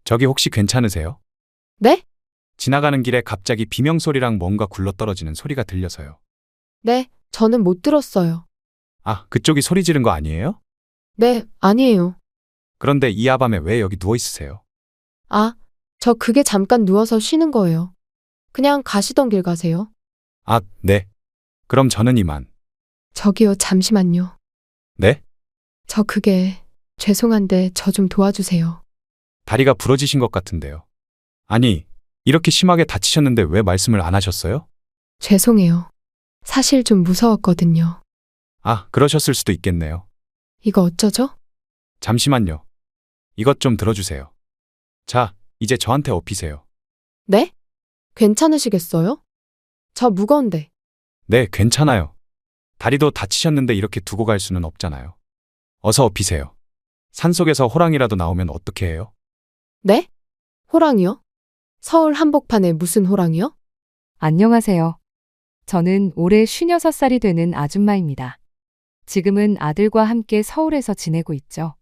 저기 혹시 괜찮으세요? 네? 지나가는 길에 갑자기 비명소리랑 뭔가 굴러떨어지는 소리가 들려서요. 네, 저는 못 들었어요. 아, 그쪽이 소리 지른 거 아니에요? 네, 아니에요. 그런데 이 야밤에 왜 여기 누워 있으세요? 아, 저 그게 잠깐 누워서 쉬는 거예요. 그냥 가시던 길 가세요. 아, 네. 그럼 저는 이만. 저기요, 잠시만요. 네? 저 그게 죄송한데 저 좀 도와주세요. 다리가 부러지신 것 같은데요. 아니, 이렇게 심하게 다치셨는데 왜 말씀을 안 하셨어요? 죄송해요. 사실 좀 무서웠거든요. 아, 그러셨을 수도 있겠네요. 이거 어쩌죠? 잠시만요. 이것 좀 들어주세요. 자, 이제 저한테 업히세요. 네? 괜찮으시겠어요? 저 무거운데. 네, 괜찮아요. 다리도 다치셨는데 이렇게 두고 갈 수는 없잖아요. 어서 업히세요. 산속에서 호랑이라도 나오면 어떻게 해요? 네? 호랑이요? 서울 한복판에 무슨 호랑이요? 안녕하세요. 저는 올해 56살이 되는 아줌마입니다. 지금은 아들과 함께 서울에서 지내고 있죠.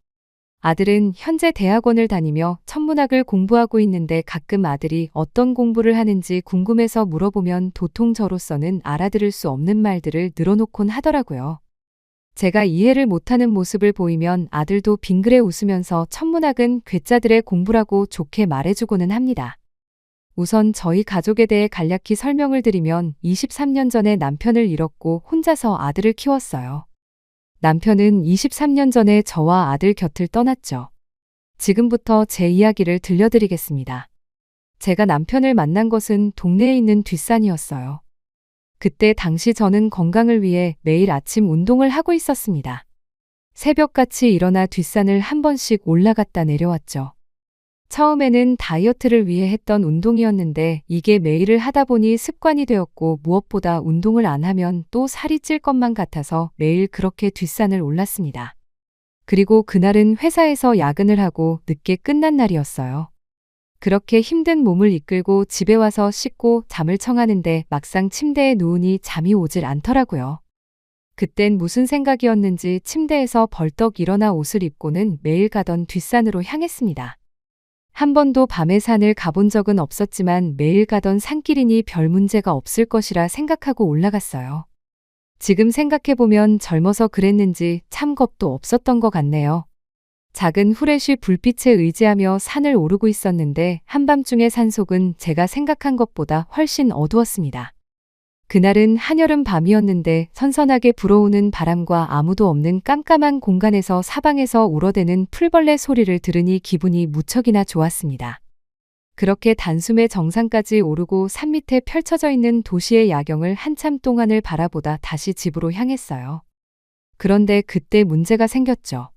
아들은 현재 대학원을 다니며 천문학을 공부하고 있는데 가끔 아들이 어떤 공부를 하는지 궁금해서 물어보면 도통 저로서는 알아들을 수 없는 말들을 늘어놓곤 하더라고요. 제가 이해를 못하는 모습을 보이면 아들도 빙그레 웃으면서 천문학은 괴짜들의 공부라고 좋게 말해주고는 합니다. 우선 저희 가족에 대해 간략히 설명을 드리면 23년 전에 남편을 잃었고 혼자서 아들을 키웠어요. 남편은 23년 전에 저와 아들 곁을 떠났죠. 지금부터 제 이야기를 들려드리겠습니다. 제가 남편을 만난 것은 동네에 있는 뒷산이었어요. 그때 당시 저는 건강을 위해 매일 아침 운동을 하고 있었습니다. 새벽같이 일어나 뒷산을 한 번씩 올라갔다 내려왔죠. 처음에는 다이어트를 위해 했던 운동이었는데 이게 매일을 하다 보니 습관이 되었고 무엇보다 운동을 안 하면 또 살이 찔 것만 같아서 매일 그렇게 뒷산을 올랐습니다. 그리고 그날은 회사에서 야근을 하고 늦게 끝난 날이었어요. 그렇게 힘든 몸을 이끌고 집에 와서 씻고 잠을 청하는데 막상 침대에 누우니 잠이 오질 않더라고요. 그땐 무슨 생각이었는지 침대에서 벌떡 일어나 옷을 입고는 매일 가던 뒷산으로 향했습니다. 한 번도 밤에 산을 가본 적은 없었지만 매일 가던 산길이니 별 문제가 없을 것이라 생각하고 올라갔어요. 지금 생각해보면 젊어서 그랬는지 참 겁도 없었던 것 같네요. 작은 후레쉬 불빛에 의지하며 산을 오르고 있었는데 한밤중의 산속은 제가 생각한 것보다 훨씬 어두웠습니다. 그날은 한여름 밤이었는데 선선하게 불어오는 바람과 아무도 없는 깜깜한 공간에서 사방에서 울어대는 풀벌레 소리를 들으니 기분이 무척이나 좋았습니다. 그렇게 단숨에 정상까지 오르고 산 밑에 펼쳐져 있는 도시의 야경을 한참 동안을 바라보다 다시 집으로 향했어요. 그런데 그때 문제가 생겼죠.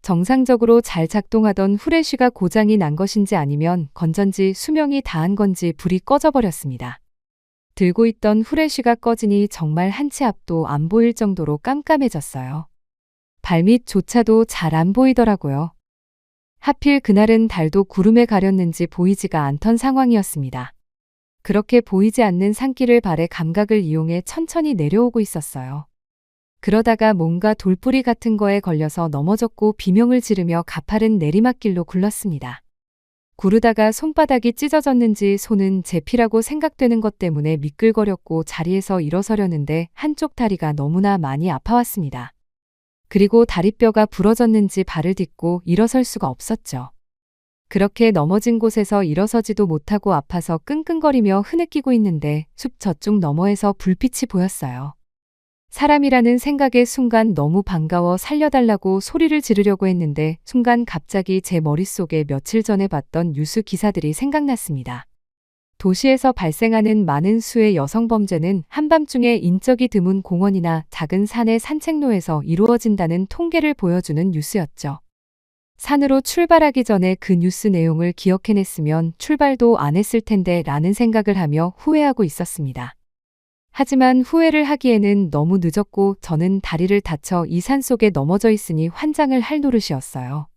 정상적으로 잘 작동하던 후레쉬가 고장이 난 것인지 아니면 건전지 수명이 다한 건지 불이 꺼져버렸습니다. 들고 있던 후레쉬가 꺼지니 정말 한 치 앞도 안 보일 정도로 깜깜해졌어요. 발밑조차도 잘 안 보이더라고요. 하필 그날은 달도 구름에 가렸는지 보이지가 않던 상황이었습니다. 그렇게 보이지 않는 산길을 발의 감각을 이용해 천천히 내려오고 있었어요. 그러다가 뭔가 돌뿌리 같은 거에 걸려서 넘어졌고 비명을 지르며 가파른 내리막길로 굴렀습니다. 구르다가 손바닥이 찢어졌는지 손은 제 피라고 생각되는 것 때문에 미끌거렸고 자리에서 일어서려는데 한쪽 다리가 너무나 많이 아파왔습니다. 그리고 다리뼈가 부러졌는지 발을 딛고 일어설 수가 없었죠. 그렇게 넘어진 곳에서 일어서지도 못하고 아파서 끙끙거리며 흐느끼고 있는데 숲 저쪽 너머에서 불빛이 보였어요. 사람이라는 생각에 순간 너무 반가워 살려달라고 소리를 지르려고 했는데 순간 갑자기 제 머릿속에 며칠 전에 봤던 뉴스 기사들이 생각났습니다. 도시에서 발생하는 많은 수의 여성범죄는 한밤중에 인적이 드문 공원이나 작은 산의 산책로에서 이루어진다는 통계를 보여주는 뉴스였죠. 산으로 출발하기 전에 그 뉴스 내용을 기억해냈으면 출발도 안 했을 텐데 라는 생각을 하며 후회하고 있었습니다. 하지만 후회를 하기에는 너무 늦었고 저는 다리를 다쳐 이 산속에 넘어져 있으니 환장을 할 노릇이었어요.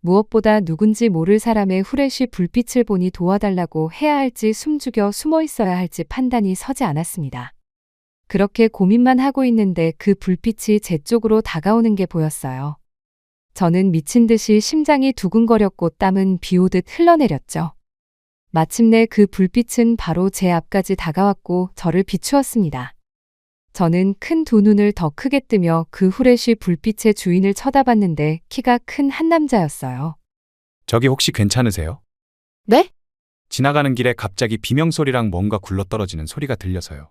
무엇보다 누군지 모를 사람의 후레쉬 불빛을 보니 도와달라고 해야 할지 숨죽여 숨어 있어야 할지 판단이 서지 않았습니다. 그렇게 고민만 하고 있는데 그 불빛이 제 쪽으로 다가오는 게 보였어요. 저는 미친 듯이 심장이 두근거렸고 땀은 비 오듯 흘러내렸죠. 마침내 그 불빛은 바로 제 앞까지 다가왔고 저를 비추었습니다. 저는 큰 두 눈을 더 크게 뜨며 그 후레쉬 불빛의 주인을 쳐다봤는데 키가 큰 한 남자였어요. 저기 혹시 괜찮으세요? 네? 지나가는 길에 갑자기 비명소리랑 뭔가 굴러떨어지는 소리가 들려서요.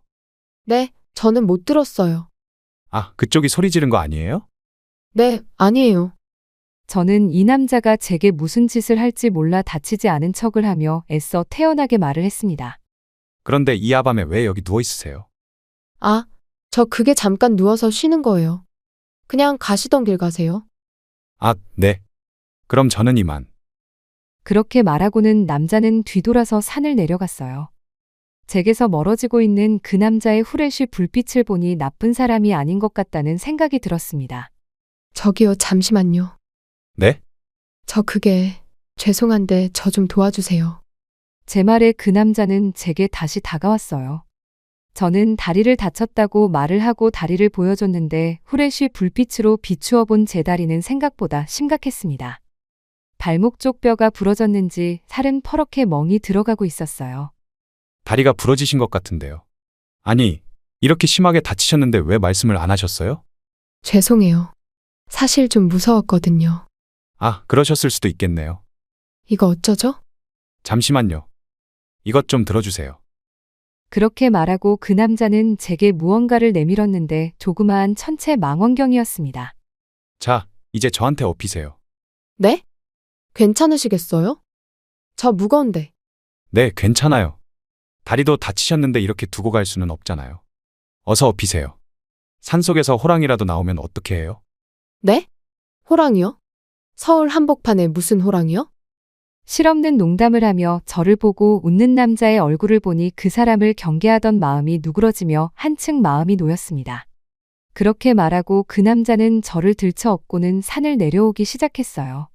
네, 저는 못 들었어요. 아, 그쪽이 소리 지른 거 아니에요? 네, 아니에요. 저는 이 남자가 제게 무슨 짓을 할지 몰라 다치지 않은 척을 하며 애써 태연하게 말을 했습니다. 그런데 이 야밤에 왜 여기 누워 있으세요? 아, 저 그게 잠깐 누워서 쉬는 거예요. 그냥 가시던 길 가세요. 아, 네. 그럼 저는 이만. 그렇게 말하고는 남자는 뒤돌아서 산을 내려갔어요. 제게서 멀어지고 있는 그 남자의 후레쉬 불빛을 보니 나쁜 사람이 아닌 것 같다는 생각이 들었습니다. 저기요, 잠시만요. 네? 저 그게 죄송한데 저 좀 도와주세요. 제 말에 그 남자는 제게 다시 다가왔어요. 저는 다리를 다쳤다고 말을 하고 다리를 보여줬는데 후레쉬 불빛으로 비추어 본 제 다리는 생각보다 심각했습니다. 발목 쪽 뼈가 부러졌는지 살은 퍼렇게 멍이 들어가고 있었어요. 다리가 부러지신 것 같은데요. 아니, 이렇게 심하게 다치셨는데 왜 말씀을 안 하셨어요? 죄송해요. 사실 좀 무서웠거든요. 아, 그러셨을 수도 있겠네요. 이거 어쩌죠? 잠시만요. 이것 좀 들어주세요. 그렇게 말하고 그 남자는 제게 무언가를 내밀었는데 조그마한 천체 망원경이었습니다. 자, 이제 저한테 업히세요. 네? 괜찮으시겠어요? 저 무거운데. 네, 괜찮아요. 다리도 다치셨는데 이렇게 두고 갈 수는 없잖아요. 어서 업히세요. 산속에서 호랑이라도 나오면 어떻게 해요? 네? 호랑이요? 서울 한복판에 무슨 호랑이요? 실없는 농담을 하며 저를 보고 웃는 남자의 얼굴을 보니 그 사람을 경계하던 마음이 누그러지며 한층 마음이 놓였습니다. 그렇게 말하고 그 남자는 저를 들쳐 업고는 산을 내려오기 시작했어요.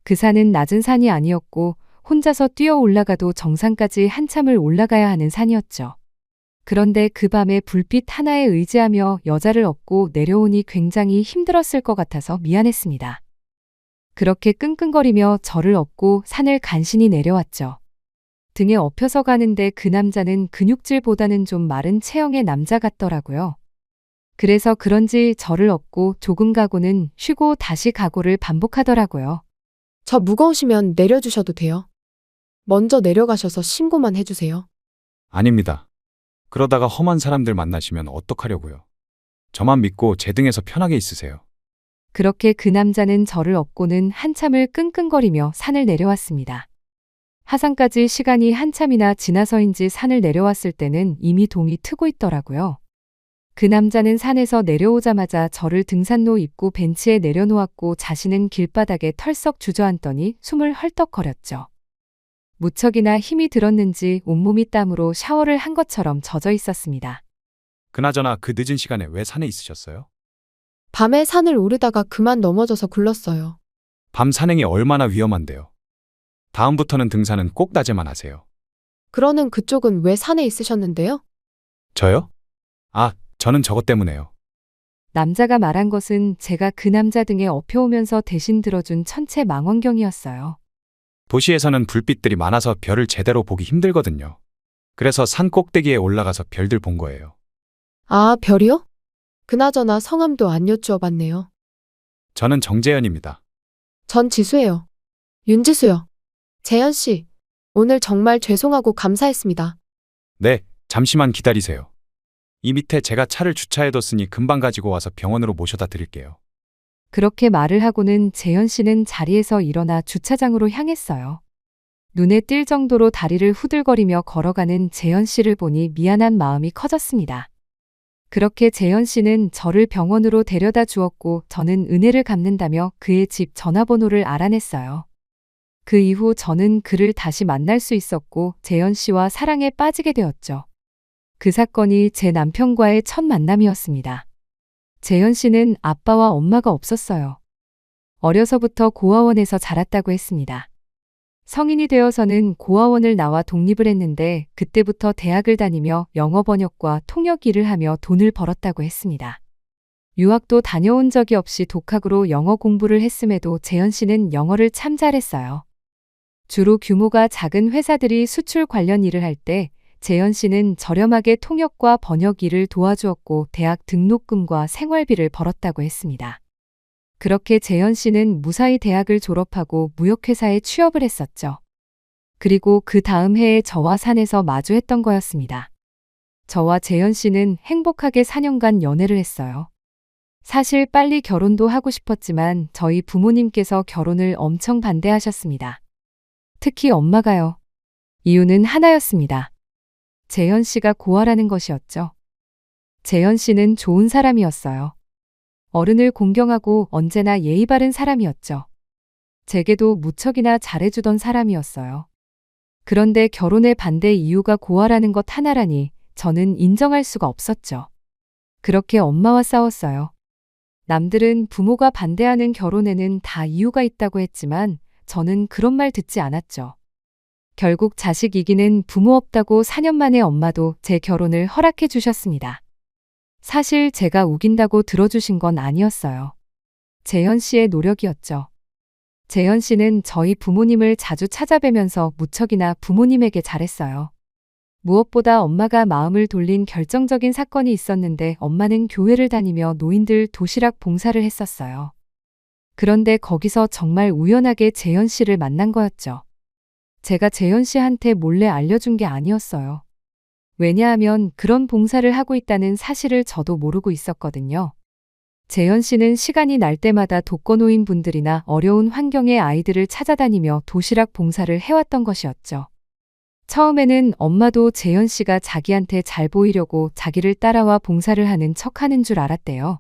그 산은 낮은 산이 아니었고 혼자서 뛰어 올라가도 정상까지 한참을 올라가야 하는 산이었죠. 그런데 그 밤에 불빛 하나에 의지하며 여자를 업고 내려오니 굉장히 힘들었을 것 같아서 미안했습니다. 그렇게 끙끙거리며 저를 업고 산을 간신히 내려왔죠. 등에 업혀서 가는데 그 남자는 근육질보다는 좀 마른 체형의 남자 같더라고요. 그래서 그런지 저를 업고 조금 가고는 쉬고 다시 가고를 반복하더라고요. 저 무거우시면 내려주셔도 돼요. 먼저 내려가셔서 신고만 해주세요. 아닙니다. 그러다가 험한 사람들 만나시면 어떡하려고요. 저만 믿고 제 등에서 편하게 있으세요. 그렇게 그 남자는 저를 업고는 한참을 끙끙거리며 산을 내려왔습니다. 하산까지 시간이 한참이나 지나서인지 산을 내려왔을 때는 이미 동이 트고 있더라고요. 그 남자는 산에서 내려오자마자 저를 등산로 입구 벤치에 내려놓았고 자신은 길바닥에 털썩 주저앉더니 숨을 헐떡거렸죠. 무척이나 힘이 들었는지 온몸이 땀으로 샤워를 한 것처럼 젖어 있었습니다. 그나저나 그 늦은 시간에 왜 산에 있으셨어요? 밤에 산을 오르다가 그만 넘어져서 굴렀어요. 밤 산행이 얼마나 위험한데요. 다음부터는 등산은 꼭 낮에만 하세요. 그러는 그쪽은 왜 산에 있으셨는데요? 저요? 아, 저는 저것 때문에요. 남자가 말한 것은 제가 그 남자 등에 업혀오면서 대신 들어준 천체 망원경이었어요. 도시에서는 불빛들이 많아서 별을 제대로 보기 힘들거든요. 그래서 산 꼭대기에 올라가서 별들 본 거예요. 아, 별이요? 그나저나 성함도 안 여쭈어봤네요. 저는 정재현입니다. 전 지수예요. 윤지수요. 재현 씨, 오늘 정말 죄송하고 감사했습니다. 네, 잠시만 기다리세요. 이 밑에 제가 차를 주차해뒀으니 금방 가지고 와서 병원으로 모셔다 드릴게요. 그렇게 말을 하고는 재현 씨는 자리에서 일어나 주차장으로 향했어요. 눈에 띌 정도로 다리를 후들거리며 걸어가는 재현 씨를 보니 미안한 마음이 커졌습니다. 그렇게 재현 씨는 저를 병원으로 데려다 주었고 저는 은혜를 갚는다며 그의 집 전화번호를 알아냈어요. 그 이후 저는 그를 다시 만날 수 있었고 재현 씨와 사랑에 빠지게 되었죠. 그 사건이 제 남편과의 첫 만남이었습니다. 재현 씨는 아빠와 엄마가 없었어요. 어려서부터 고아원에서 자랐다고 했습니다. 성인이 되어서는 고아원을 나와 독립을 했는데 그때부터 대학을 다니며 영어 번역과 통역 일을 하며 돈을 벌었다고 했습니다. 유학도 다녀온 적이 없이 독학으로 영어 공부를 했음에도 재현 씨는 영어를 참 잘했어요. 주로 규모가 작은 회사들이 수출 관련 일을 할 때 재현 씨는 저렴하게 통역과 번역 일을 도와주었고 대학 등록금과 생활비를 벌었다고 했습니다. 그렇게 재현 씨는 무사히 대학을 졸업하고 무역회사에 취업을 했었죠. 그리고 그 다음 해에 저와 산에서 마주했던 거였습니다. 저와 재현 씨는 행복하게 4년간 연애를 했어요. 사실 빨리 결혼도 하고 싶었지만 저희 부모님께서 결혼을 엄청 반대하셨습니다. 특히 엄마가요. 이유는 하나였습니다. 재현 씨가 고아라는 것이었죠. 재현 씨는 좋은 사람이었어요. 어른을 공경하고 언제나 예의 바른 사람이었죠. 제게도 무척이나 잘해주던 사람이었어요. 그런데 결혼에 반대 이유가 고아라는 것 하나라니 저는 인정할 수가 없었죠. 그렇게 엄마와 싸웠어요. 남들은 부모가 반대하는 결혼에는 다 이유가 있다고 했지만 저는 그런 말 듣지 않았죠. 결국 자식 이기는 부모 없다고 4년 만에 엄마도 제 결혼을 허락해 주셨습니다. 사실 제가 우긴다고 들어주신 건 아니었어요. 재현 씨의 노력이었죠. 재현 씨는 저희 부모님을 자주 찾아뵈면서 무척이나 부모님에게 잘했어요. 무엇보다 엄마가 마음을 돌린 결정적인 사건이 있었는데 엄마는 교회를 다니며 노인들 도시락 봉사를 했었어요. 그런데 거기서 정말 우연하게 재현 씨를 만난 거였죠. 제가 재현 씨한테 몰래 알려준 게 아니었어요. 왜냐하면 그런 봉사를 하고 있다는 사실을 저도 모르고 있었거든요. 재현 씨는 시간이 날 때마다 독거노인 분들이나 어려운 환경의 아이들을 찾아다니며 도시락 봉사를 해왔던 것이었죠. 처음에는 엄마도 재현 씨가 자기한테 잘 보이려고 자기를 따라와 봉사를 하는 척하는 줄 알았대요.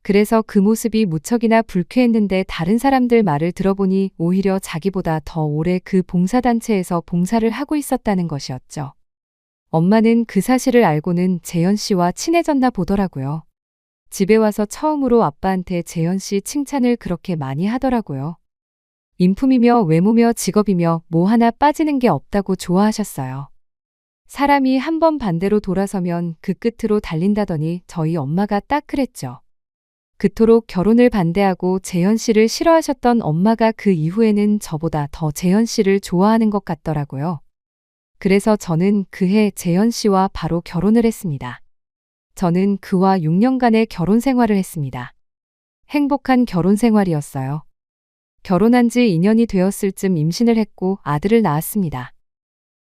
그래서 그 모습이 무척이나 불쾌했는데 다른 사람들 말을 들어보니 오히려 자기보다 더 오래 그 봉사단체에서 봉사를 하고 있었다는 것이었죠. 엄마는 그 사실을 알고는 재현 씨와 친해졌나 보더라고요. 집에 와서 처음으로 아빠한테 재현 씨 칭찬을 그렇게 많이 하더라고요. 인품이며 외모며 직업이며 뭐 하나 빠지는 게 없다고 좋아하셨어요. 사람이 한번 반대로 돌아서면 그 끝으로 달린다더니 저희 엄마가 딱 그랬죠. 그토록 결혼을 반대하고 재현 씨를 싫어하셨던 엄마가 그 이후에는 저보다 더 재현 씨를 좋아하는 것 같더라고요. 그래서 저는 그해 재현 씨와 바로 결혼을 했습니다. 저는 그와 6년간의 결혼 생활을 했습니다. 행복한 결혼 생활이었어요. 결혼한 지 2년이 되었을 쯤 임신을 했고 아들을 낳았습니다.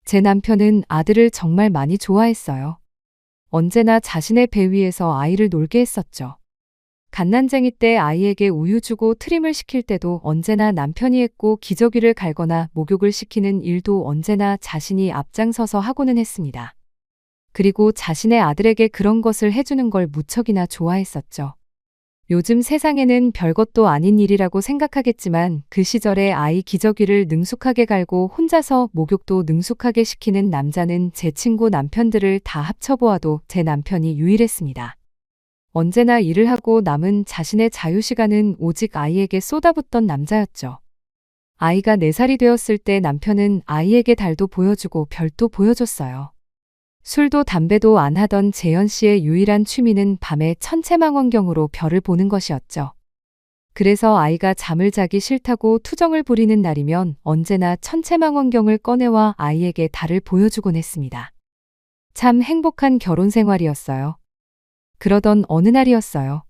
제 남편은 아들을 정말 많이 좋아했어요. 언제나 자신의 배 위에서 아이를 놀게 했었죠. 갓난쟁이 때 아이에게 우유 주고 트림을 시킬 때도 언제나 남편이 했고 기저귀를 갈거나 목욕을 시키는 일도 언제나 자신이 앞장서서 하고는 했습니다. 그리고 자신의 아들에게 그런 것을 해주는 걸 무척이나 좋아했었죠. 요즘 세상에는 별것도 아닌 일이라고 생각하겠지만 그 시절에 아이 기저귀를 능숙하게 갈고 혼자서 목욕도 능숙하게 시키는 남자는 제 친구 남편들을 다 합쳐보아도 제 남편이 유일했습니다. 언제나 일을 하고 남은 자신의 자유시간은 오직 아이에게 쏟아붓던 남자였죠. 아이가 4살이 되었을 때 남편은 아이에게 달도 보여주고 별도 보여줬어요. 술도 담배도 안 하던 재현 씨의 유일한 취미는 밤에 천체망원경으로 별을 보는 것이었죠. 그래서 아이가 잠을 자기 싫다고 투정을 부리는 날이면 언제나 천체망원경을 꺼내와 아이에게 달을 보여주곤 했습니다. 참 행복한 결혼 생활이었어요. 그러던 어느 날이었어요.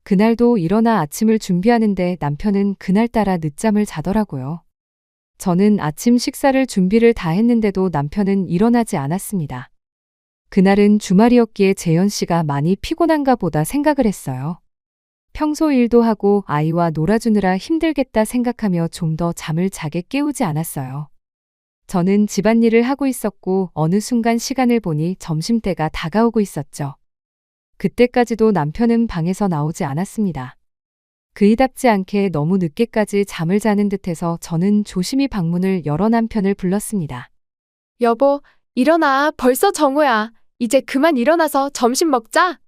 그날도 일어나 아침을 준비하는데 남편은 그날따라 늦잠을 자더라고요. 저는 아침 식사를 준비를 다 했는데도 남편은 일어나지 않았습니다. 그날은 주말이었기에 재현 씨가 많이 피곤한가 보다 생각을 했어요. 평소 일도 하고 아이와 놀아주느라 힘들겠다 생각하며 좀 더 잠을 자게 깨우지 않았어요. 저는 집안일을 하고 있었고 어느 순간 시간을 보니 점심때가 다가오고 있었죠. 그때까지도 남편은 방에서 나오지 않았습니다. 그이답지 않게 너무 늦게까지 잠을 자는 듯해서 저는 조심히 방문을 열어 남편을 불렀습니다. 여보, 일어나. 벌써 정오야. 이제 그만 일어나서 점심 먹자.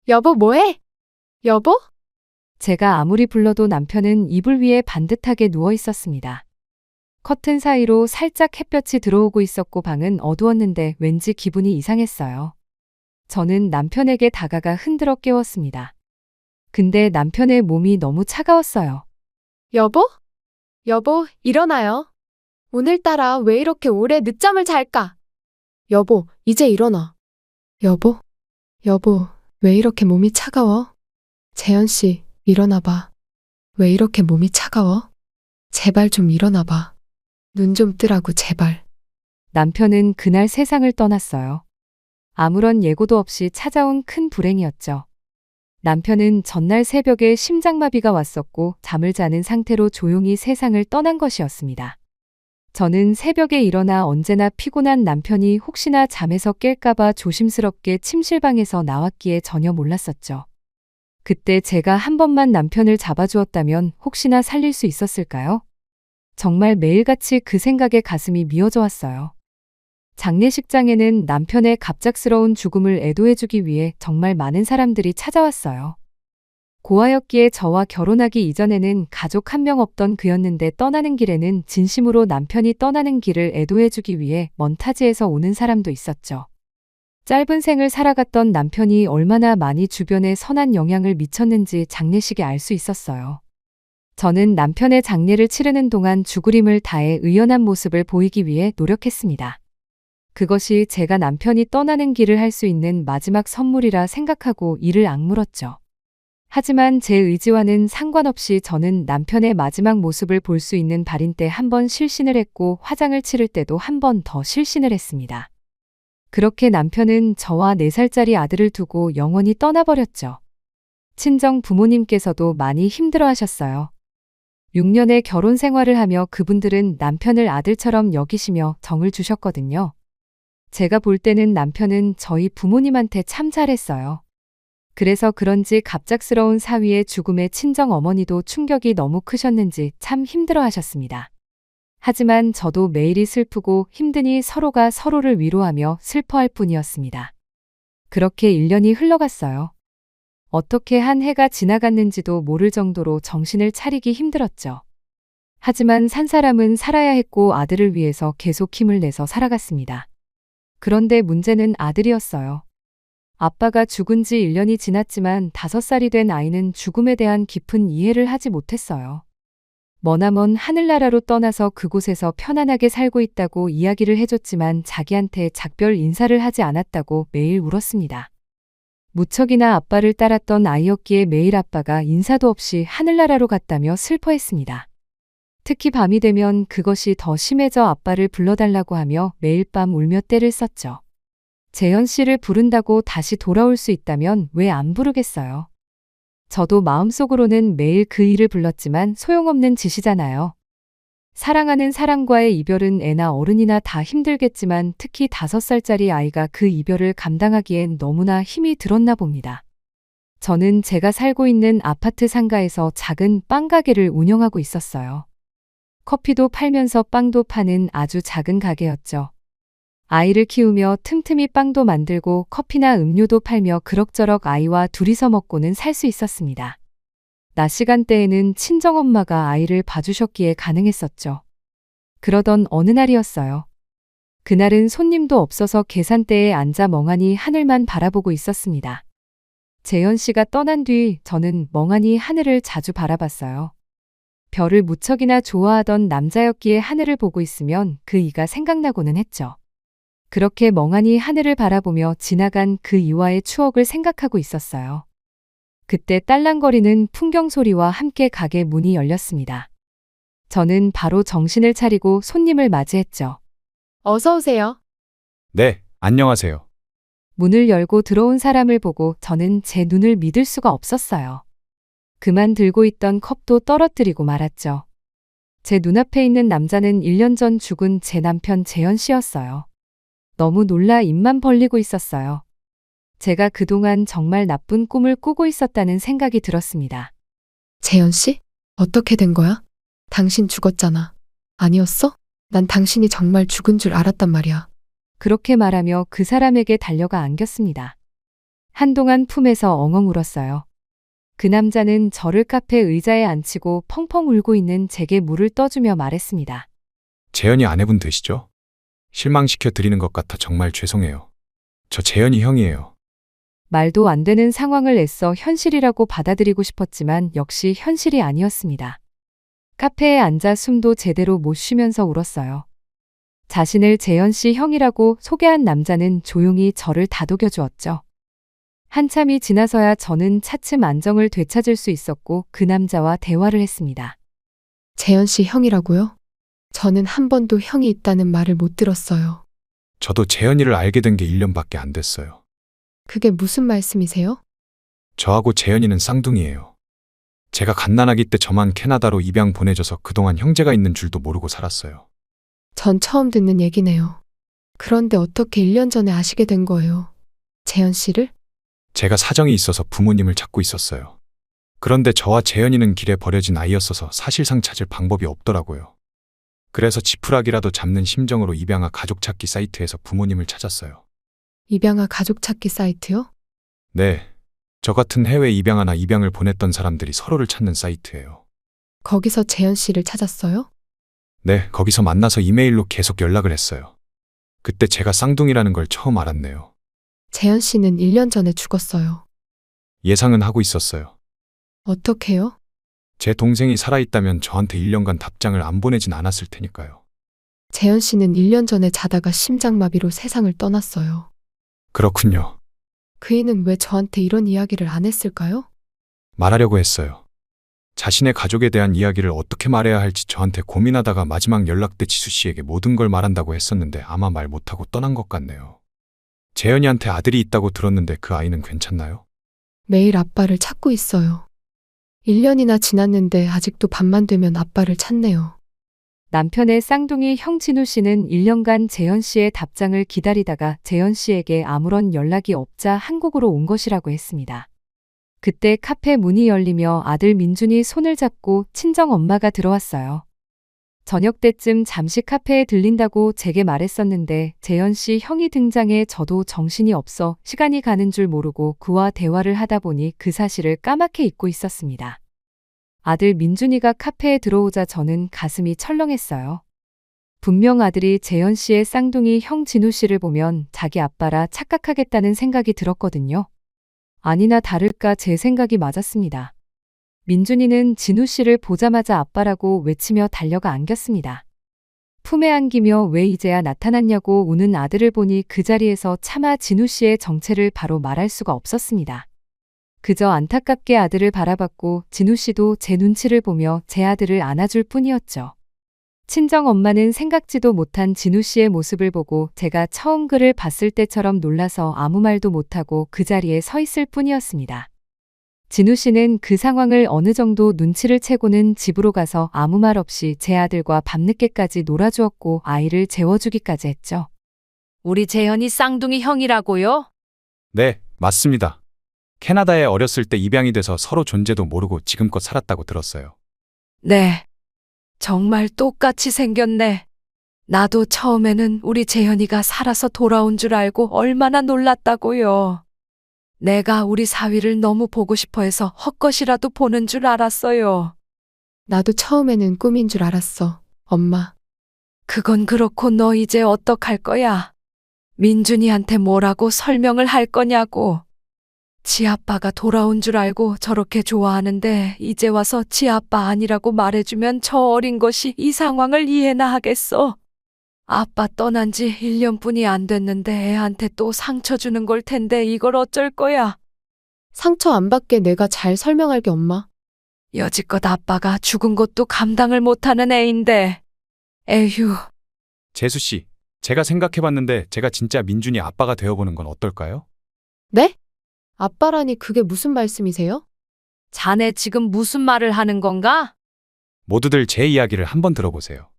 여보, 뭐해? 여보? 제가 아무리 불러도 남편은 이불 위에 반듯하게 누워 있었습니다. 커튼 사이로 살짝 햇볕이 들어오고 있었고 방은 어두웠는데 왠지 기분이 이상했어요. 저는 남편에게 다가가 흔들어 깨웠습니다. 근데 남편의 몸이 너무 차가웠어요. 여보? 여보, 일어나요. 오늘따라 왜 이렇게 오래 늦잠을 잘까? 여보, 이제 일어나. 여보? 여보, 왜 이렇게 몸이 차가워? 재현 씨, 일어나 봐. 왜 이렇게 몸이 차가워? 제발 좀 일어나 봐. 눈 좀 뜨라고, 제발. 남편은 그날 세상을 떠났어요. 아무런 예고도 없이 찾아온 큰 불행이었죠. 남편은 전날 새벽에 심장마비가 왔었고 잠을 자는 상태로 조용히 세상을 떠난 것이었습니다. 저는 새벽에 일어나 언제나 피곤한 남편이 혹시나 잠에서 깰까봐 조심스럽게 침실방에서 나왔기에 전혀 몰랐었죠. 그때 제가 한 번만 남편을 잡아주었다면 혹시나 살릴 수 있었을까요? 정말 매일같이 그 생각에 가슴이 미어져 왔어요. 장례식장에는 남편의 갑작스러운 죽음을 애도해주기 위해 정말 많은 사람들이 찾아왔어요. 고아였기에 저와 결혼하기 이전에는 가족 한 명 없던 그였는데 떠나는 길에는 진심으로 남편이 떠나는 길을 애도해주기 위해 먼 타지에서 오는 사람도 있었죠. 짧은 생을 살아갔던 남편이 얼마나 많이 주변에 선한 영향을 미쳤는지 장례식에 알 수 있었어요. 저는 남편의 장례를 치르는 동안 죽으림을 다해 의연한 모습을 보이기 위해 노력했습니다. 그것이 제가 남편이 떠나는 길을 할 수 있는 마지막 선물이라 생각하고 이를 악물었죠. 하지만 제 의지와는 상관없이 저는 남편의 마지막 모습을 볼 수 있는 발인 때 한 번 실신을 했고 화장을 치를 때도 한 번 더 실신을 했습니다. 그렇게 남편은 저와 4살짜리 아들을 두고 영원히 떠나버렸죠. 친정 부모님께서도 많이 힘들어 하셨어요. 6년의 결혼 생활을 하며 그분들은 남편을 아들처럼 여기시며 정을 주셨거든요. 제가 볼 때는 남편은 저희 부모님한테 참 잘했어요. 그래서 그런지 갑작스러운 사위의 죽음에 친정 어머니도 충격이 너무 크셨는지 참 힘들어 하셨습니다. 하지만 저도 매일이 슬프고 힘드니 서로가 서로를 위로하며 슬퍼할 뿐이었습니다. 그렇게 1년이 흘러갔어요. 어떻게 한 해가 지나갔는지도 모를 정도로 정신을 차리기 힘들었죠. 하지만 산 사람은 살아야 했고 아들을 위해서 계속 힘을 내서 살아갔습니다. 그런데 문제는 아들이었어요. 아빠가 죽은 지 1년이 지났지만 5살이 된 아이는 죽음에 대한 깊은 이해를 하지 못했어요. 머나먼 하늘나라로 떠나서 그곳에서 편안하게 살고 있다고 이야기를 해줬지만 자기한테 작별 인사를 하지 않았다고 매일 울었습니다. 무척이나 아빠를 따랐던 아이였기에 매일 아빠가 인사도 없이 하늘나라로 갔다며 슬퍼했습니다. 특히 밤이 되면 그것이 더 심해져 아빠를 불러달라고 하며 매일 밤 울며 떼를 썼죠. 재현 씨를 부른다고 다시 돌아올 수 있다면 왜 안 부르겠어요? 저도 마음속으로는 매일 그 일을 불렀지만 소용없는 짓이잖아요. 사랑하는 사람과의 이별은 애나 어른이나 다 힘들겠지만 특히 5살짜리 아이가 그 이별을 감당하기엔 너무나 힘이 들었나 봅니다. 저는 제가 살고 있는 아파트 상가에서 작은 빵 가게를 운영하고 있었어요. 커피도 팔면서 빵도 파는 아주 작은 가게였죠. 아이를 키우며 틈틈이 빵도 만들고 커피나 음료도 팔며 그럭저럭 아이와 둘이서 먹고는 살 수 있었습니다. 낮 시간대에는 친정엄마가 아이를 봐주셨기에 가능했었죠. 그러던 어느 날이었어요. 그날은 손님도 없어서 계산대에 앉아 멍하니 하늘만 바라보고 있었습니다. 재현 씨가 떠난 뒤 저는 멍하니 하늘을 자주 바라봤어요. 별을 무척이나 좋아하던 남자였기에 하늘을 보고 있으면 그 이가 생각나고는 했죠. 그렇게 멍하니 하늘을 바라보며 지나간 그 이와의 추억을 생각하고 있었어요. 그때 딸랑거리는 풍경 소리와 함께 가게 문이 열렸습니다. 저는 바로 정신을 차리고 손님을 맞이했죠. 어서 오세요. 네, 안녕하세요. 문을 열고 들어온 사람을 보고 저는 제 눈을 믿을 수가 없었어요. 그만 들고 있던 컵도 떨어뜨리고 말았죠. 제 눈앞에 있는 남자는 1년 전 죽은 제 남편 재현 씨였어요. 너무 놀라 입만 벌리고 있었어요. 제가 그동안 정말 나쁜 꿈을 꾸고 있었다는 생각이 들었습니다. 재현 씨? 어떻게 된 거야? 당신 죽었잖아. 아니었어? 난 당신이 정말 죽은 줄 알았단 말이야. 그렇게 말하며 그 사람에게 달려가 안겼습니다. 한동안 품에서 엉엉 울었어요. 그 남자는 저를 카페 의자에 앉히고 펑펑 울고 있는 제게 물을 떠주며 말했습니다. 재현이 아내분 되시죠? 실망시켜 드리는 것 같아 정말 죄송해요. 저 재현이 형이에요. 말도 안 되는 상황을 애써 현실이라고 받아들이고 싶었지만 역시 현실이 아니었습니다. 카페에 앉아 숨도 제대로 못 쉬면서 울었어요. 자신을 재현 씨 형이라고 소개한 남자는 조용히 저를 다독여 주었죠. 한참이 지나서야 저는 차츰 안정을 되찾을 수 있었고 그 남자와 대화를 했습니다. 재현 씨 형이라고요? 저는 한 번도 형이 있다는 말을 못 들었어요. 저도 재현이를 알게 된 게 1년밖에 안 됐어요. 그게 무슨 말씀이세요? 저하고 재현이는 쌍둥이에요. 제가 갓난아기 때 저만 캐나다로 입양 보내줘서 그동안 형제가 있는 줄도 모르고 살았어요. 전 처음 듣는 얘기네요. 그런데 어떻게 1년 전에 아시게 된 거예요? 재현 씨를? 제가 사정이 있어서 부모님을 찾고 있었어요. 그런데 저와 재현이는 길에 버려진 아이였어서 사실상 찾을 방법이 없더라고요. 그래서 지푸라기라도 잡는 심정으로 입양아 가족 찾기 사이트에서 부모님을 찾았어요. 입양아 가족 찾기 사이트요? 네, 저 같은 해외 입양아나 입양을 보냈던 사람들이 서로를 찾는 사이트예요. 거기서 재현 씨를 찾았어요? 네, 거기서 만나서 이메일로 계속 연락을 했어요. 그때 제가 쌍둥이라는 걸 처음 알았네요. 재현 씨는 1년 전에 죽었어요. 예상은 하고 있었어요. 어떻게요? 제 동생이 살아있다면 저한테 1년간 답장을 안 보내진 않았을 테니까요. 재현 씨는 1년 전에 자다가 심장마비로 세상을 떠났어요. 그렇군요. 그이는 왜 저한테 이런 이야기를 안 했을까요? 말하려고 했어요. 자신의 가족에 대한 이야기를 어떻게 말해야 할지 저한테 고민하다가 마지막 연락 때 지수 씨에게 모든 걸 말한다고 했었는데 아마 말 못하고 떠난 것 같네요. 재현이한테 아들이 있다고 들었는데 그 아이는 괜찮나요? 매일 아빠를 찾고 있어요. 1년이나 지났는데 아직도 밤만 되면 아빠를 찾네요. 남편의 쌍둥이 형 진우 씨는 1년간 재현 씨의 답장을 기다리다가 재현 씨에게 아무런 연락이 없자 한국으로 온 것이라고 했습니다. 그때 카페 문이 열리며 아들 민준이 손을 잡고 친정 엄마가 들어왔어요. 저녁 때쯤 잠시 카페에 들린다고 제게 말했었는데 재현 씨 형이 등장해 저도 정신이 없어 시간이 가는 줄 모르고 그와 대화를 하다 보니 그 사실을 까맣게 잊고 있었습니다. 아들 민준이가 카페에 들어오자 저는 가슴이 철렁했어요. 분명 아들이 재현 씨의 쌍둥이 형 진우 씨를 보면 자기 아빠라 착각하겠다는 생각이 들었거든요. 아니나 다를까 제 생각이 맞았습니다. 민준이는 진우 씨를 보자마자 아빠라고 외치며 달려가 안겼습니다. 품에 안기며 왜 이제야 나타났냐고 우는 아들을 보니 그 자리에서 차마 진우 씨의 정체를 바로 말할 수가 없었습니다. 그저 안타깝게 아들을 바라봤고 진우 씨도 제 눈치를 보며 제 아들을 안아줄 뿐이었죠. 친정 엄마는 생각지도 못한 진우 씨의 모습을 보고 제가 처음 그를 봤을 때처럼 놀라서 아무 말도 못하고 그 자리에 서 있을 뿐이었습니다. 진우 씨는 그 상황을 어느 정도 눈치를 채고는 집으로 가서 아무 말 없이 제 아들과 밤늦게까지 놀아주었고 아이를 재워주기까지 했죠. 우리 재현이 쌍둥이 형이라고요? 네, 맞습니다. 캐나다에 어렸을 때 입양이 돼서 서로 존재도 모르고 지금껏 살았다고 들었어요. 네. 정말 똑같이 생겼네. 나도 처음에는 우리 재현이가 살아서 돌아온 줄 알고 얼마나 놀랐다고요. 내가 우리 사위를 너무 보고 싶어 해서 헛것이라도 보는 줄 알았어요. 나도 처음에는 꿈인 줄 알았어, 엄마. 그건 그렇고 너 이제 어떡할 거야? 민준이한테 뭐라고 설명을 할 거냐고. 지 아빠가 돌아온 줄 알고 저렇게 좋아하는데 이제 와서 지 아빠 아니라고 말해주면 저 어린 것이 이 상황을 이해나 하겠어. 아빠 떠난 지 1년뿐이 안 됐는데 애한테 또 상처 주는 걸 텐데 이걸 어쩔 거야. 상처 안 받게 내가 잘 설명할게, 엄마. 여지껏 아빠가 죽은 것도 감당을 못하는 애인데. 에휴. 재수 씨, 제가 생각해봤는데 제가 진짜 민준이 아빠가 되어보는 건 어떨까요? 네? 아빠라니 그게 무슨 말씀이세요? 자네 지금 무슨 말을 하는 건가? 모두들 제 이야기를 한번 들어보세요.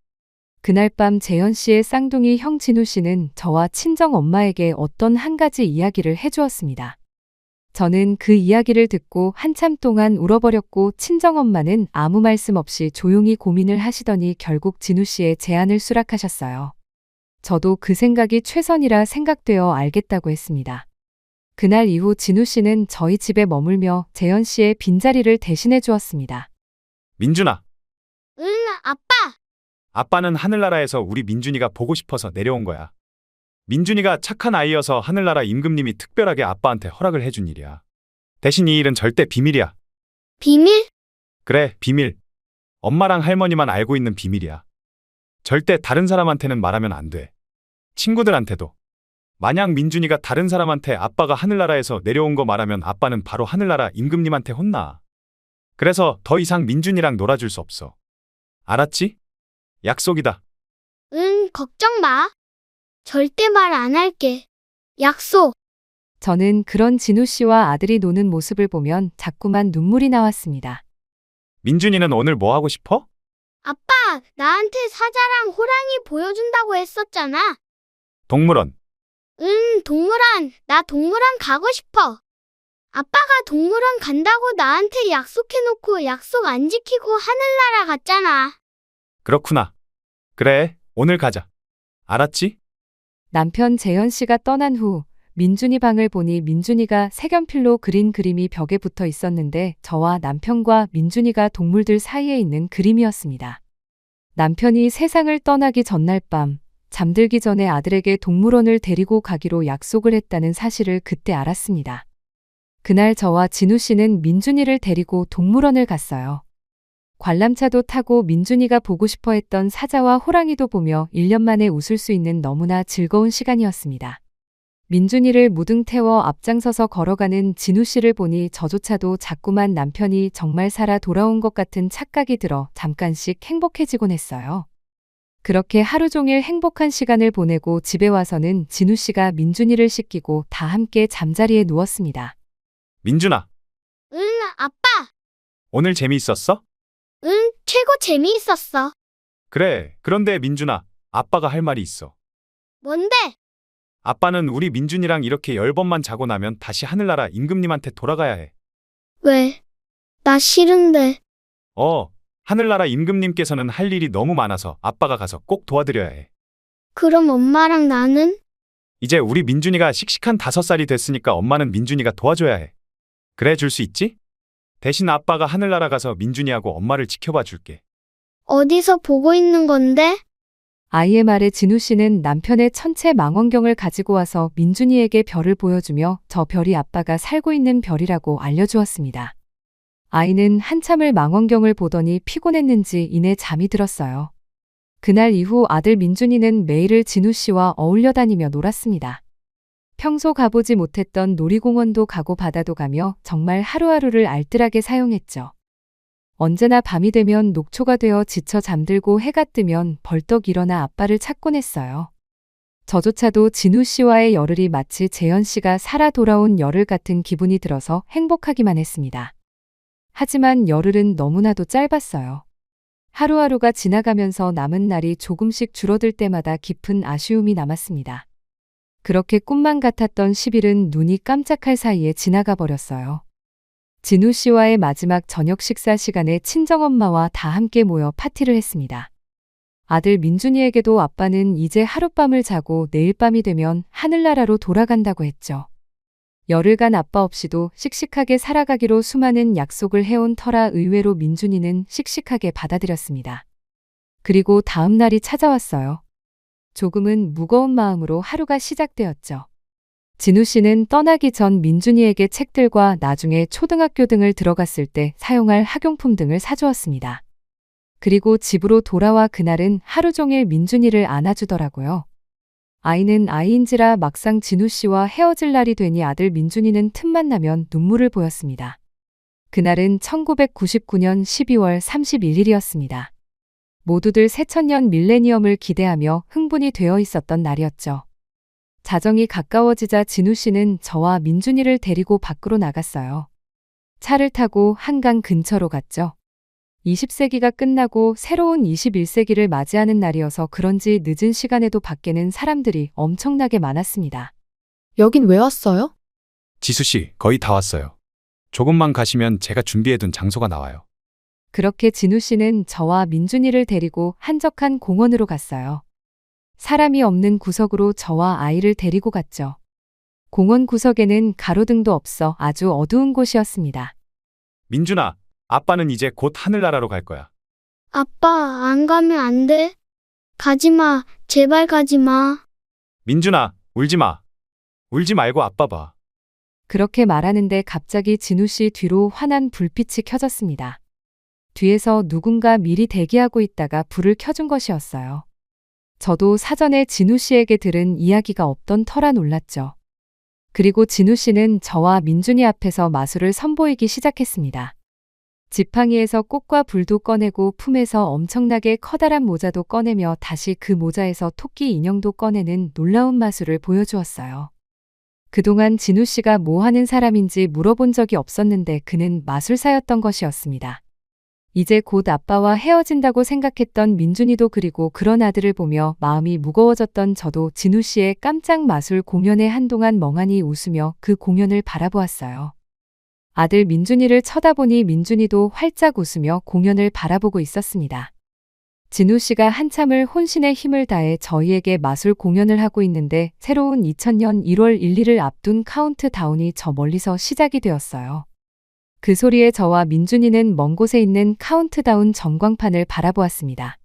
그날 밤 재현 씨의 쌍둥이 형 진우 씨는 저와 친정 엄마에게 어떤 한 가지 이야기를 해주었습니다. 저는 그 이야기를 듣고 한참 동안 울어버렸고 친정 엄마는 아무 말씀 없이 조용히 고민을 하시더니 결국 진우 씨의 제안을 수락하셨어요. 저도 그 생각이 최선이라 생각되어 알겠다고 했습니다. 그날 이후 진우 씨는 저희 집에 머물며 재현 씨의 빈자리를 대신해 주었습니다. 민준아, 응, 아빠. 아빠는 하늘나라에서 우리 민준이가 보고 싶어서 내려온 거야. 민준이가 착한 아이여서 하늘나라 임금님이 특별하게 아빠한테 허락을 해준 일이야. 대신 이 일은 절대 비밀이야. 비밀? 그래, 비밀. 엄마랑 할머니만 알고 있는 비밀이야. 절대 다른 사람한테는 말하면 안 돼. 친구들한테도. 만약 민준이가 다른 사람한테 아빠가 하늘나라에서 내려온 거 말하면 아빠는 바로 하늘나라 임금님한테 혼나. 그래서 더 이상 민준이랑 놀아줄 수 없어. 알았지? 약속이다. 응, 걱정 마. 절대 말 안 할게. 약속. 저는 그런 진우 씨와 아들이 노는 모습을 보면 자꾸만 눈물이 나왔습니다. 민준이는 오늘 뭐 하고 싶어? 아빠, 나한테 사자랑 호랑이 보여준다고 했었잖아. 동물원. 응, 동물원. 나 동물원 가고 싶어. 아빠가 동물원 간다고 나한테 약속해놓고 약속 안 지키고 하늘나라 갔잖아. 그렇구나. 그래, 오늘 가자. 알았지? 남편 재현 씨가 떠난 후 민준이 방을 보니 민준이가 색연필로 그린 그림이 벽에 붙어 있었는데 저와 남편과 민준이가 동물들 사이에 있는 그림이었습니다. 남편이 세상을 떠나기 전날 밤 잠들기 전에 아들에게 동물원을 데리고 가기로 약속을 했다는 사실을 그때 알았습니다. 그날 저와 진우 씨는 민준이를 데리고 동물원을 갔어요. 관람차도 타고 민준이가 보고 싶어 했던 사자와 호랑이도 보며 1년 만에 웃을 수 있는 너무나 즐거운 시간이었습니다. 민준이를 무등 태워 앞장서서 걸어가는 진우 씨를 보니 저조차도 자꾸만 남편이 정말 살아 돌아온 것 같은 착각이 들어 잠깐씩 행복해지곤 했어요. 그렇게 하루 종일 행복한 시간을 보내고 집에 와서는 진우 씨가 민준이를 씻기고 다 함께 잠자리에 누웠습니다. 민준아, 응, 아빠. 오늘 재미있었어? 응, 최고 재미있었어. 그래, 그런데 민준아, 아빠가 할 말이 있어. 뭔데? 아빠는 우리 민준이랑 이렇게 10번만 자고 나면 다시 하늘나라 임금님한테 돌아가야 해. 왜? 나 싫은데. 하늘나라 임금님께서는 할 일이 너무 많아서 아빠가 가서 꼭 도와드려야 해. 그럼 엄마랑 나는? 이제 우리 민준이가 씩씩한 5살이 됐으니까 엄마는 민준이가 도와줘야 해. 그래 줄 수 있지? 대신 아빠가 하늘나라 가서 민준이하고 엄마를 지켜봐 줄게. 어디서 보고 있는 건데? 아이의 말에 진우 씨는 남편의 천체 망원경을 가지고 와서 민준이에게 별을 보여주며 저 별이 아빠가 살고 있는 별이라고 알려주었습니다. 아이는 한참을 망원경을 보더니 피곤했는지 이내 잠이 들었어요. 그날 이후 아들 민준이는 매일을 진우 씨와 어울려 다니며 놀았습니다. 평소 가보지 못했던 놀이공원도 가고 바다도 가며 정말 하루하루를 알뜰하게 사용했죠. 언제나 밤이 되면 녹초가 되어 지쳐 잠들고 해가 뜨면 벌떡 일어나 아빠를 찾곤 했어요. 저조차도 진우 씨와의 열흘이 마치 재현 씨가 살아 돌아온 열흘 같은 기분이 들어서 행복하기만 했습니다. 하지만 열흘은 너무나도 짧았어요. 하루하루가 지나가면서 남은 날이 조금씩 줄어들 때마다 깊은 아쉬움이 남았습니다. 그렇게 꿈만 같았던 10일은 눈이 깜짝할 사이에 지나가 버렸어요. 진우 씨와의 마지막 저녁 식사 시간에 친정엄마와 다 함께 모여 파티를 했습니다. 아들 민준이에게도 아빠는 이제 하룻밤을 자고 내일 밤이 되면 하늘나라로 돌아간다고 했죠. 열흘간 아빠 없이도 씩씩하게 살아가기로 수많은 약속을 해온 터라 의외로 민준이는 씩씩하게 받아들였습니다. 그리고 다음 날이 찾아왔어요. 조금은 무거운 마음으로 하루가 시작되었죠. 진우 씨는 떠나기 전 민준이에게 책들과 나중에 초등학교 등을 들어갔을 때 사용할 학용품 등을 사주었습니다. 그리고 집으로 돌아와 그날은 하루 종일 민준이를 안아주더라고요. 아이는 아이인지라 막상 진우 씨와 헤어질 날이 되니 아들 민준이는 틈만 나면 눈물을 보였습니다. 그날은 1999년 12월 31일이었습니다. 모두들 새천년 밀레니엄을 기대하며 흥분이 되어 있었던 날이었죠. 자정이 가까워지자 진우 씨는 저와 민준이를 데리고 밖으로 나갔어요. 차를 타고 한강 근처로 갔죠. 20세기가 끝나고 새로운 21세기를 맞이하는 날이어서 그런지 늦은 시간에도 밖에는 사람들이 엄청나게 많았습니다. 여긴 왜 왔어요? 지수씨, 거의 다 왔어요. 조금만 가시면 제가 준비해둔 장소가 나와요. 그렇게 진우 씨는 저와 민준이를 데리고 한적한 공원으로 갔어요. 사람이 없는 구석으로 저와 아이를 데리고 갔죠. 공원 구석에는 가로등도 없어 아주 어두운 곳이었습니다. 민준아, 아빠는 이제 곧 하늘나라로 갈 거야. 아빠, 안 가면 안 돼? 가지 마. 제발 가지 마. 민준아, 울지 마. 울지 말고 아빠 봐. 그렇게 말하는데 갑자기 진우 씨 뒤로 환한 불빛이 켜졌습니다. 뒤에서 누군가 미리 대기하고 있다가 불을 켜준 것이었어요. 저도 사전에 진우 씨에게 들은 이야기가 없던 터라 놀랐죠. 그리고 진우 씨는 저와 민준이 앞에서 마술을 선보이기 시작했습니다. 지팡이에서 꽃과 불도 꺼내고 품에서 엄청나게 커다란 모자도 꺼내며 다시 그 모자에서 토끼 인형도 꺼내는 놀라운 마술을 보여주었어요. 그동안 진우 씨가 뭐 하는 사람인지 물어본 적이 없었는데 그는 마술사였던 것이었습니다. 이제 곧 아빠와 헤어진다고 생각했던 민준이도 그리고 그런 아들을 보며 마음이 무거워졌던 저도 진우 씨의 깜짝 마술 공연에 한동안 멍하니 웃으며 그 공연을 바라보았어요. 아들 민준이를 쳐다보니 민준이도 활짝 웃으며 공연을 바라보고 있었습니다. 진우 씨가 한참을 혼신의 힘을 다해 저희에게 마술 공연을 하고 있는데 새로운 2000년 1월 1일을 앞둔 카운트다운이 저 멀리서 시작이 되었어요. 그 소리에 저와 민준이는 먼 곳에 있는 카운트다운 전광판을 바라보았습니다.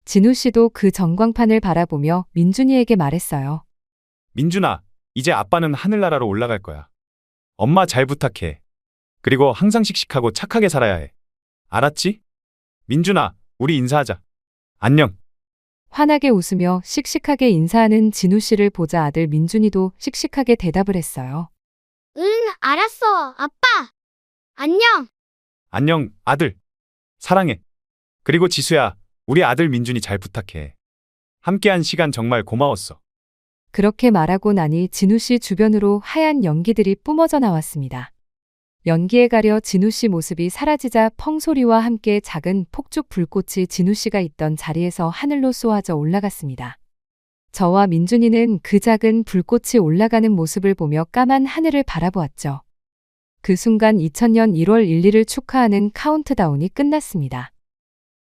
진우 씨도 그 전광판을 바라보며 민준이에게 말했어요. 민준아, 이제 아빠는 하늘나라로 올라갈 거야. 엄마 잘 부탁해. 그리고 항상 씩씩하고 착하게 살아야 해. 알았지? 민준아, 우리 인사하자. 안녕. 환하게 웃으며 씩씩하게 인사하는 진우 씨를 보자 아들 민준이도 씩씩하게 대답을 했어요. 응, 알았어, 아빠. 안녕. 안녕, 아들. 사랑해. 그리고 지수야, 우리 아들 민준이 잘 부탁해. 함께한 시간 정말 고마웠어. 그렇게 말하고 나니 진우 씨 주변으로 하얀 연기들이 뿜어져 나왔습니다. 연기에 가려 진우 씨 모습이 사라지자 펑 소리와 함께 작은 폭죽 불꽃이 진우 씨가 있던 자리에서 하늘로 쏘아져 올라갔습니다. 저와 민준이는 그 작은 불꽃이 올라가는 모습을 보며 까만 하늘을 바라보았죠. 그 순간 2000년 1월 1일을 축하하는 카운트다운이 끝났습니다.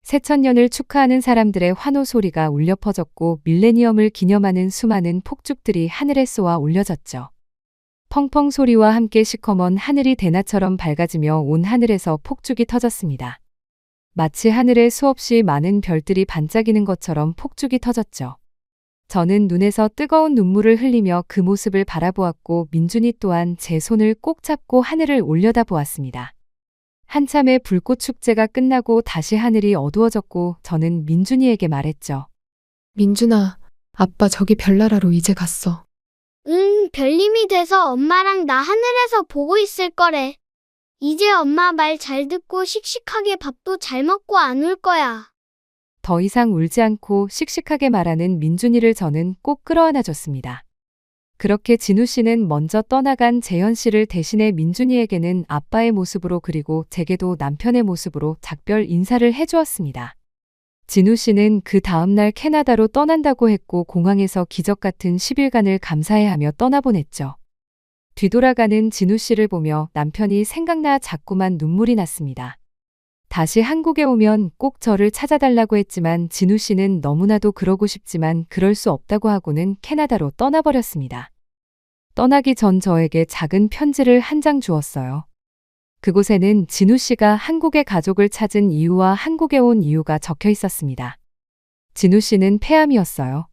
새천년을 축하하는 사람들의 환호 소리가 울려 퍼졌고 밀레니엄을 기념하는 수많은 폭죽들이 하늘에 쏘아 올려졌죠. 펑펑 소리와 함께 시커먼 하늘이 대낮처럼 밝아지며 온 하늘에서 폭죽이 터졌습니다. 마치 하늘에 수없이 많은 별들이 반짝이는 것처럼 폭죽이 터졌죠. 저는 눈에서 뜨거운 눈물을 흘리며 그 모습을 바라보았고 민준이 또한 제 손을 꼭 잡고 하늘을 올려다보았습니다. 한참의 불꽃 축제가 끝나고 다시 하늘이 어두워졌고 저는 민준이에게 말했죠. 민준아, 아빠 저기 별나라로 이제 갔어. 응, 별님이 돼서 엄마랑 나 하늘에서 보고 있을 거래. 이제 엄마 말 잘 듣고 씩씩하게 밥도 잘 먹고 안 울 거야. 더 이상 울지 않고 씩씩하게 말하는 민준이를 저는 꼭 끌어안아줬습니다. 그렇게 진우 씨는 먼저 떠나간 재현 씨를 대신해 민준이에게는 아빠의 모습으로 그리고 제게도 남편의 모습으로 작별 인사를 해주었습니다. 진우 씨는 그 다음날 캐나다로 떠난다고 했고 공항에서 기적 같은 10일간을 감사해하며 떠나보냈죠. 뒤돌아가는 진우 씨를 보며 남편이 생각나 자꾸만 눈물이 났습니다. 다시 한국에 오면 꼭 저를 찾아달라고 했지만 진우 씨는 너무나도 그러고 싶지만 그럴 수 없다고 하고는 캐나다로 떠나버렸습니다. 떠나기 전 저에게 작은 편지를 한 장 주었어요. 그곳에는 진우 씨가 한국의 가족을 찾은 이유와 한국에 온 이유가 적혀 있었습니다. 진우 씨는 폐암이었어요.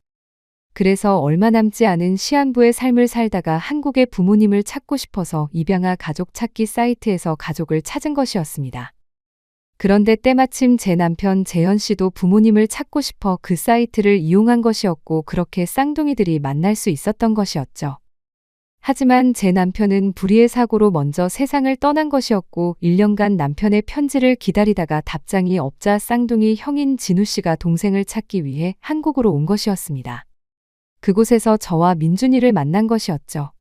그래서 얼마 남지 않은 시한부의 삶을 살다가 한국의 부모님을 찾고 싶어서 입양아 가족 찾기 사이트에서 가족을 찾은 것이었습니다. 그런데 때마침 제 남편 재현 씨도 부모님을 찾고 싶어 그 사이트를 이용한 것이었고 그렇게 쌍둥이들이 만날 수 있었던 것이었죠. 하지만 제 남편은 불의의 사고로 먼저 세상을 떠난 것이었고 1년간 남편의 편지를 기다리다가 답장이 없자 쌍둥이 형인 진우 씨가 동생을 찾기 위해 한국으로 온 것이었습니다. 그곳에서 저와 민준이를 만난 것이었죠.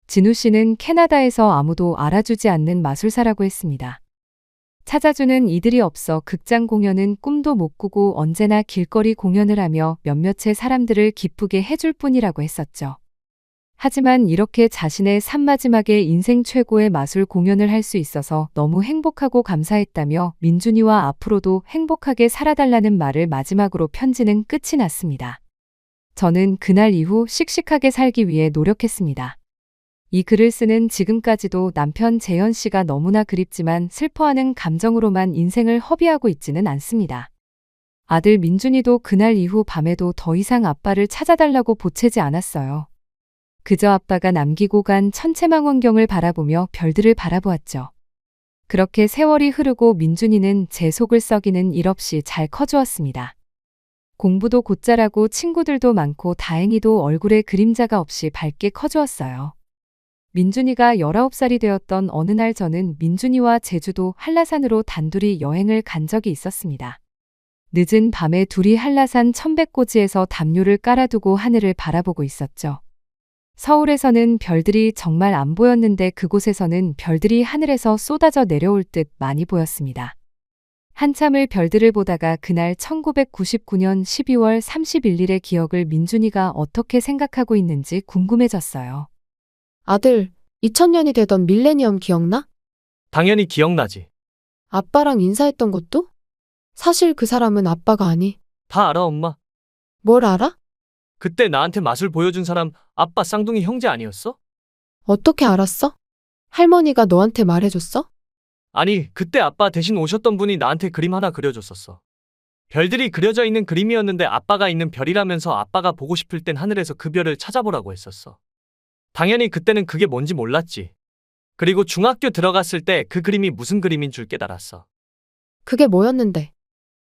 진우 씨는 캐나다에서 아무도 알아주지 않는 마술사라고 했습니다. 찾아주는 이들이 없어 극장 공연은 꿈도 못 꾸고 언제나 길거리 공연을 하며 몇몇의 사람들을 기쁘게 해줄 뿐이라고 했었죠. 하지만 이렇게 자신의 삶 마지막에 인생 최고의 마술 공연을 할 수 있어서 너무 행복하고 감사했다며 민준이와 앞으로도 행복하게 살아달라는 말을 마지막으로 편지는 끝이 났습니다. 저는 그날 이후 씩씩하게 살기 위해 노력했습니다. 이 글을 쓰는 지금까지도 남편 재현 씨가 너무나 그립지만 슬퍼하는 감정으로만 인생을 허비하고 있지는 않습니다. 아들 민준이도 그날 이후 밤에도 더 이상 아빠를 찾아달라고 보채지 않았어요. 그저 아빠가 남기고 간 천체망원경을 바라보며 별들을 바라보았죠. 그렇게 세월이 흐르고 민준이는 제 속을 썩이는 일 없이 잘 커주었습니다. 공부도 곧잘하고 친구들도 많고 다행히도 얼굴에 그림자가 없이 밝게 커주었어요. 민준이가 19살이 되었던 어느 날 저는 민준이와 제주도 한라산으로 단둘이 여행을 간 적이 있었습니다. 늦은 밤에 둘이 한라산 천백고지에서 담요를 깔아두고 하늘을 바라보고 있었죠. 서울에서는 별들이 정말 안 보였는데 그곳에서는 별들이 하늘에서 쏟아져 내려올 듯 많이 보였습니다. 한참을 별들을 보다가 그날 1999년 12월 31일의 기억을 민준이가 어떻게 생각하고 있는지 궁금해졌어요. 아들, 2000년이 되던 밀레니엄 기억나? 당연히 기억나지. 아빠랑 인사했던 것도? 사실 그 사람은 아빠가 아니. 다 알아, 엄마. 뭘 알아? 그때 나한테 맛을 보여준 사람 아빠 쌍둥이 형제 아니었어? 어떻게 알았어? 할머니가 너한테 말해줬어? 아니, 그때 아빠 대신 오셨던 분이 나한테 그림 하나 그려줬었어. 별들이 그려져 있는 그림이었는데 아빠가 있는 별이라면서 아빠가 보고 싶을 땐 하늘에서 그 별을 찾아보라고 했었어. 당연히 그때는 그게 뭔지 몰랐지. 그리고 중학교 들어갔을 때 그 그림이 무슨 그림인 줄 깨달았어. 그게 뭐였는데?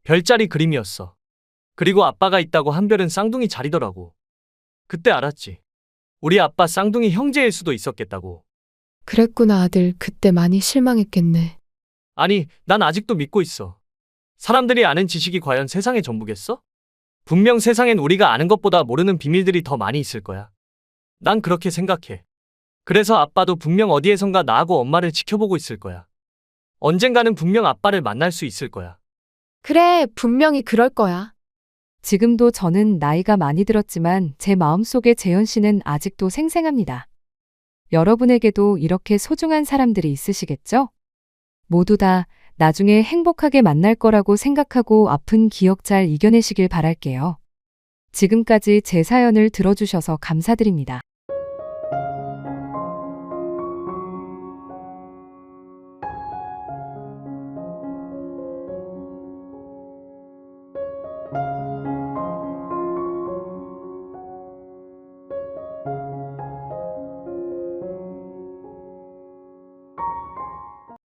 별자리 그림이었어. 그리고 아빠가 있다고 한 별은 쌍둥이 자리더라고. 그때 알았지. 우리 아빠 쌍둥이 형제일 수도 있었겠다고. 그랬구나, 아들. 그때 많이 실망했겠네. 아니, 난 아직도 믿고 있어. 사람들이 아는 지식이 과연 세상의 전부겠어? 분명 세상엔 우리가 아는 것보다 모르는 비밀들이 더 많이 있을 거야. 난 그렇게 생각해. 그래서 아빠도 분명 어디에선가 나하고 엄마를 지켜보고 있을 거야. 언젠가는 분명 아빠를 만날 수 있을 거야. 그래, 분명히 그럴 거야. 지금도 저는 나이가 많이 들었지만 제 마음속에 재현 씨는 아직도 생생합니다. 여러분에게도 이렇게 소중한 사람들이 있으시겠죠? 모두 다 나중에 행복하게 만날 거라고 생각하고 아픈 기억 잘 이겨내시길 바랄게요. 지금까지 제 사연을 들어주셔서 감사드립니다.